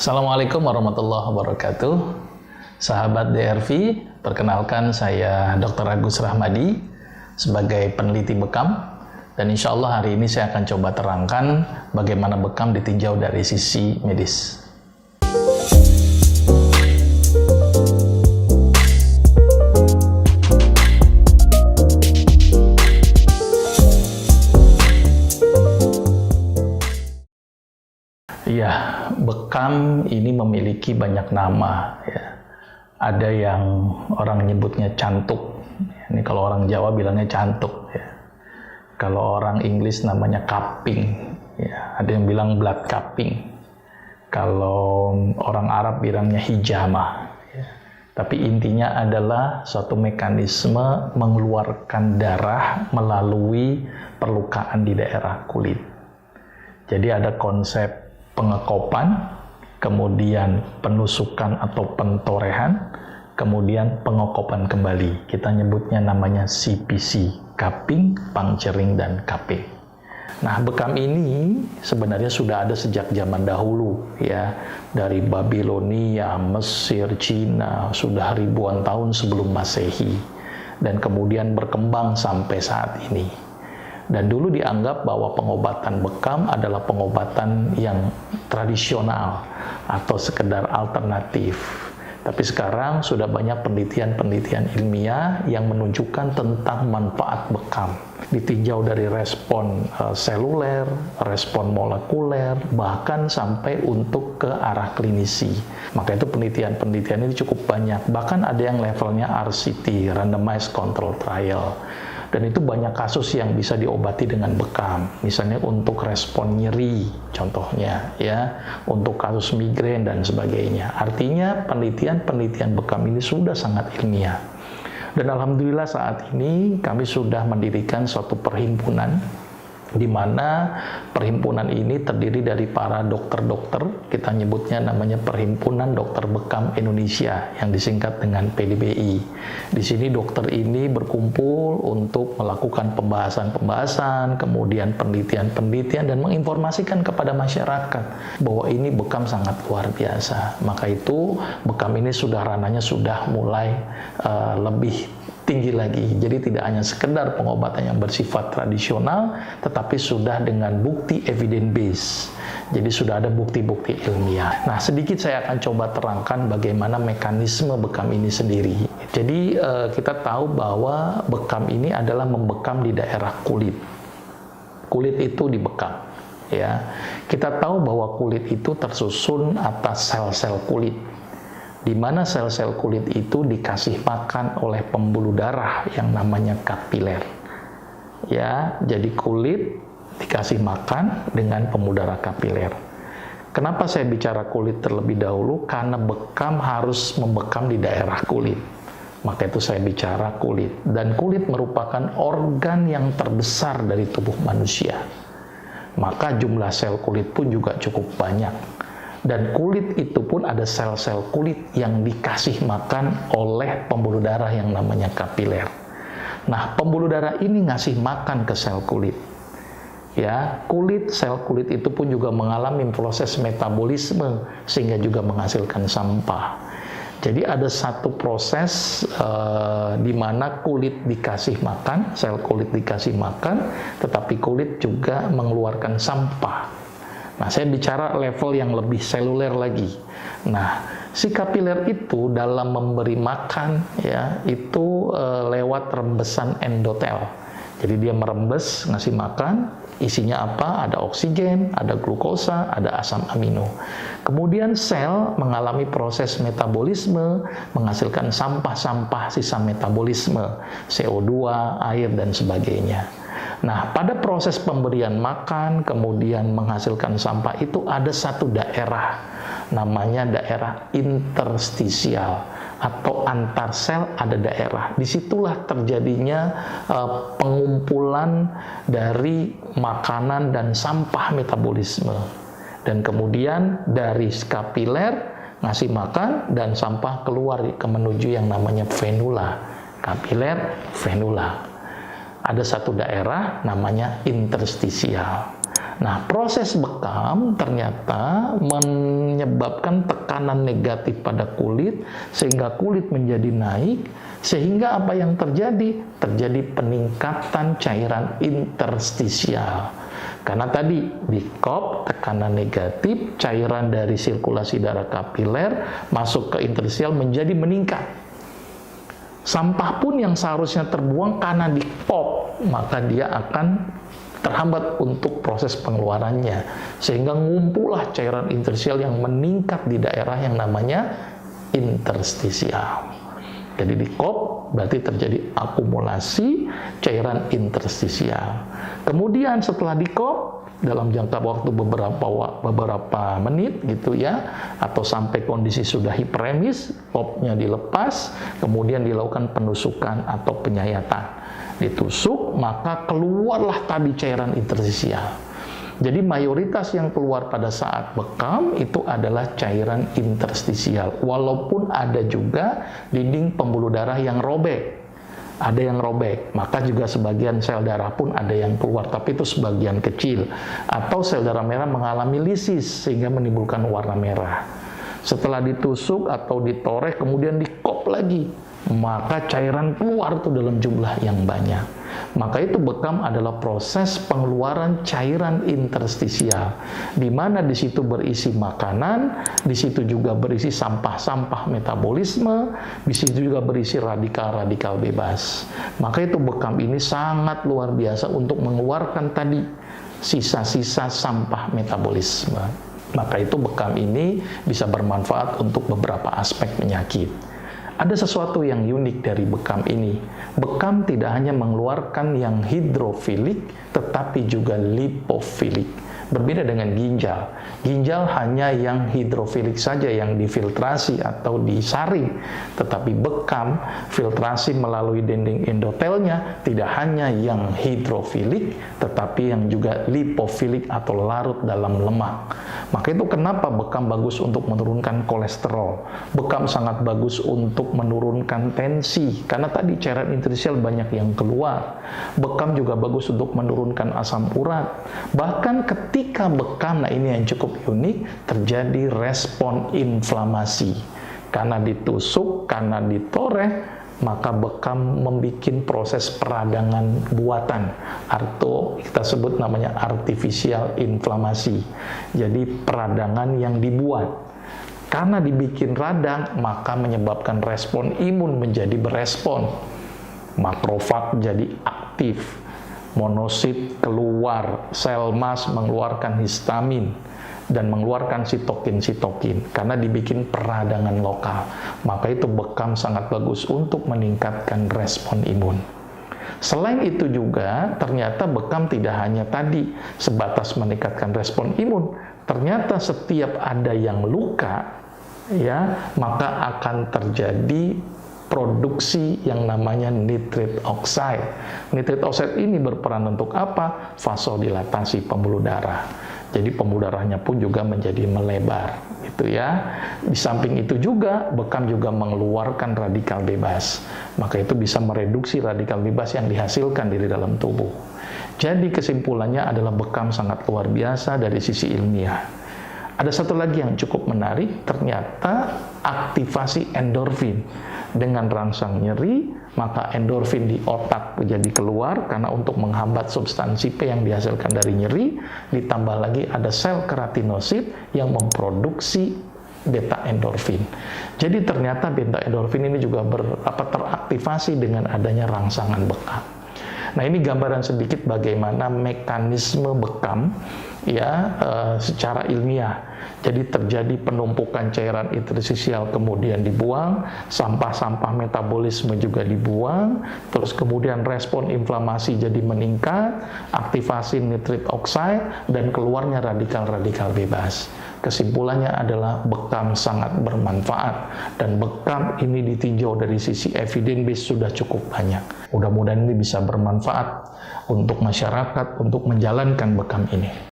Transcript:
Assalamualaikum warahmatullahi wabarakatuh. Sahabat DRV, perkenalkan saya Dr. Agus Rahmadi sebagai peneliti bekam. Dan insya Allah hari ini saya akan coba terangkan bagaimana bekam ditinjau dari sisi medis. Ya, bekam ini memiliki banyak nama. Ya. Ada yang orang nyebutnya cantuk. Ini kalau orang Jawa bilangnya cantuk. Ya. Kalau orang Inggris namanya cupping. Ya. Ada yang bilang blood cupping. Kalau orang Arab bilangnya hijamah. Ya. Tapi intinya adalah suatu mekanisme mengeluarkan darah melalui perlukaan di daerah kulit. Jadi ada konsep pengekopan, kemudian penusukan atau pentorehan, kemudian pengekopan kembali. Kita nyebutnya namanya CPC, cupping, puncturing, dan cupping. Nah, bekam ini sebenarnya sudah ada sejak zaman dahulu, ya, dari Babilonia, Mesir, Cina, sudah ribuan tahun sebelum Masehi, dan kemudian berkembang sampai saat ini. Dan dulu dianggap bahwa pengobatan bekam adalah pengobatan yang tradisional atau sekedar alternatif. Tapi sekarang sudah banyak penelitian-penelitian ilmiah yang menunjukkan tentang manfaat bekam. Ditinjau dari respon seluler, respon molekuler, bahkan sampai untuk ke arah klinisi. Maka itu penelitian-penelitian ini cukup banyak. Bahkan ada yang levelnya RCT, Randomized Control Trial. Dan itu banyak kasus yang bisa diobati dengan bekam. Misalnya untuk respon nyeri, contohnya, ya, untuk kasus migrain dan sebagainya. Artinya penelitian-penelitian bekam ini sudah sangat ilmiah. Dan alhamdulillah saat ini kami sudah mendirikan suatu perhimpunan, di mana perhimpunan ini terdiri dari para dokter-dokter, kita nyebutnya namanya Perhimpunan Dokter Bekam Indonesia, yang disingkat dengan PDBI. Di sini dokter ini berkumpul untuk melakukan pembahasan-pembahasan, kemudian penelitian-penelitian, dan menginformasikan kepada masyarakat bahwa ini bekam sangat luar biasa. Maka itu bekam ini sudah ranahnya sudah mulai lebih tinggi lagi. Jadi tidak hanya sekedar pengobatan yang bersifat tradisional, tetapi sudah dengan bukti evidence base. Jadi sudah ada bukti-bukti ilmiah. Nah, sedikit saya akan coba terangkan bagaimana mekanisme bekam ini sendiri. Jadi kita tahu bahwa bekam ini adalah membekam di daerah kulit. Kulit itu dibekam. Ya, kita tahu bahwa kulit itu tersusun atas sel-sel kulit, di mana sel-sel kulit itu dikasih makan oleh pembuluh darah yang namanya kapiler. Ya, jadi kulit dikasih makan dengan pembuluh darah kapiler. Kenapa saya bicara kulit terlebih dahulu? Karena bekam harus membekam di daerah kulit. Maka itu saya bicara kulit. Dan kulit merupakan organ yang terbesar dari tubuh manusia. Maka jumlah sel kulit pun juga cukup banyak. Dan kulit itu pun ada sel-sel kulit yang dikasih makan oleh pembuluh darah yang namanya kapiler. Nah, pembuluh darah ini ngasih makan ke sel kulit. Ya, sel kulit itu pun juga mengalami proses metabolisme sehingga juga menghasilkan sampah. Jadi ada satu proses di mana kulit dikasih makan, sel kulit dikasih makan, tetapi kulit juga mengeluarkan sampah. Nah, saya bicara level yang lebih seluler lagi. Nah, si kapiler itu dalam memberi makan, ya, itu lewat rembesan endotel. Jadi dia merembes, ngasih makan, isinya apa? Ada oksigen, ada glukosa, ada asam amino. Kemudian sel mengalami proses metabolisme, menghasilkan sampah-sampah sisa metabolisme, CO2, air, dan sebagainya. Nah, pada proses pemberian makan, kemudian menghasilkan sampah itu ada satu daerah, namanya daerah interstisial atau antar sel ada daerah. Disitulah terjadinya pengumpulan dari makanan dan sampah metabolisme. Dan kemudian dari kapiler ngasih makan dan sampah keluar menuju yang namanya venula. Kapiler, venula. Ada satu daerah namanya interstisial. Nah, proses bekam ternyata menyebabkan tekanan negatif pada kulit, sehingga kulit menjadi naik, sehingga apa yang terjadi? Terjadi peningkatan cairan interstisial. Karena tadi di kop tekanan negatif, cairan dari sirkulasi darah kapiler masuk ke interstisial menjadi meningkat. Sampah pun yang seharusnya terbuang karena di kop, maka dia akan terhambat untuk proses pengeluarannya, sehingga ngumpullah cairan interstisial yang meningkat di daerah yang namanya interstisial. Jadi di kop berarti terjadi akumulasi cairan interstisial. Kemudian setelah di kop dalam jangka waktu beberapa menit gitu ya, atau sampai kondisi sudah hiperemis, kopnya dilepas, kemudian dilakukan penusukan atau penyayatan. Ditusuk, maka keluarlah tadi cairan interstisial. Jadi mayoritas yang keluar pada saat bekam itu adalah cairan interstisial. Walaupun ada juga dinding pembuluh darah yang robek. Ada yang robek, maka juga sebagian sel darah pun ada yang keluar, tapi itu sebagian kecil. Atau sel darah merah mengalami lisis sehingga menimbulkan warna merah. Setelah ditusuk atau ditoreh kemudian dikop lagi, maka cairan keluar tuh dalam jumlah yang banyak. Maka itu bekam adalah proses pengeluaran cairan interstisial, di mana di situ berisi makanan, di situ juga berisi sampah-sampah metabolisme, di situ juga berisi radikal-radikal bebas. Maka itu bekam ini sangat luar biasa untuk mengeluarkan tadi sisa-sisa sampah metabolisme. Maka itu bekam ini bisa bermanfaat untuk beberapa aspek penyakit. Ada sesuatu yang unik dari bekam ini. Bekam tidak hanya mengeluarkan yang hidrofilik, tetapi juga lipofilik. Berbeda dengan ginjal. Ginjal hanya yang hidrofilik saja yang difiltrasi atau disaring. Tetapi bekam, filtrasi melalui dinding endotelnya tidak hanya yang hidrofilik, tetapi yang juga lipofilik atau larut dalam lemak. Maka itu kenapa bekam bagus untuk menurunkan kolesterol. Bekam sangat bagus untuk menurunkan tensi, karena tadi cairan interstisial banyak yang keluar. Bekam juga bagus untuk menurunkan asam urat. Bahkan ketika bekam, nah ini yang cukup unik, terjadi respon inflamasi. Karena ditusuk, karena ditoreh, maka bekam membuat proses peradangan buatan, atau kita sebut namanya artificial inflamasi. Jadi peradangan yang dibuat. Karena dibikin radang, maka menyebabkan respon imun menjadi berespon. Makrofag jadi aktif, monosit keluar, sel mas mengeluarkan histamin, dan mengeluarkan sitokin karena dibikin peradangan lokal. Maka itu bekam sangat bagus untuk meningkatkan respon imun. Selain itu juga ternyata bekam tidak hanya tadi sebatas meningkatkan respon imun. Ternyata setiap ada yang luka, ya, maka akan terjadi produksi yang namanya nitric oxide. Nitric oxide ini berperan untuk apa? Vasodilatasi pembuluh darah. Jadi pembuluh darahnya pun juga menjadi melebar, gitu ya. Di samping itu juga bekam juga mengeluarkan radikal bebas. Maka itu bisa mereduksi radikal bebas yang dihasilkan dari dalam tubuh. Jadi kesimpulannya adalah bekam sangat luar biasa dari sisi ilmiah. Ada satu lagi yang cukup menarik, ternyata aktivasi endorfin. Dengan rangsang nyeri, maka endorfin di otak menjadi keluar karena untuk menghambat substansi P yang dihasilkan dari nyeri, ditambah lagi ada sel keratinosit yang memproduksi beta endorfin. Jadi ternyata beta endorfin ini juga teraktivasi dengan adanya rangsangan bekam. Nah, ini gambaran sedikit bagaimana mekanisme bekam ya secara ilmiah. Jadi terjadi penumpukan cairan interstisial kemudian dibuang, sampah-sampah metabolisme juga dibuang, terus kemudian respon inflamasi jadi meningkat, aktivasi nitric oxide, dan keluarnya radikal-radikal bebas. Kesimpulannya adalah bekam sangat bermanfaat, dan bekam ini ditinjau dari sisi evidence base sudah cukup banyak. Mudah-mudahan ini bisa bermanfaat untuk masyarakat untuk menjalankan bekam ini.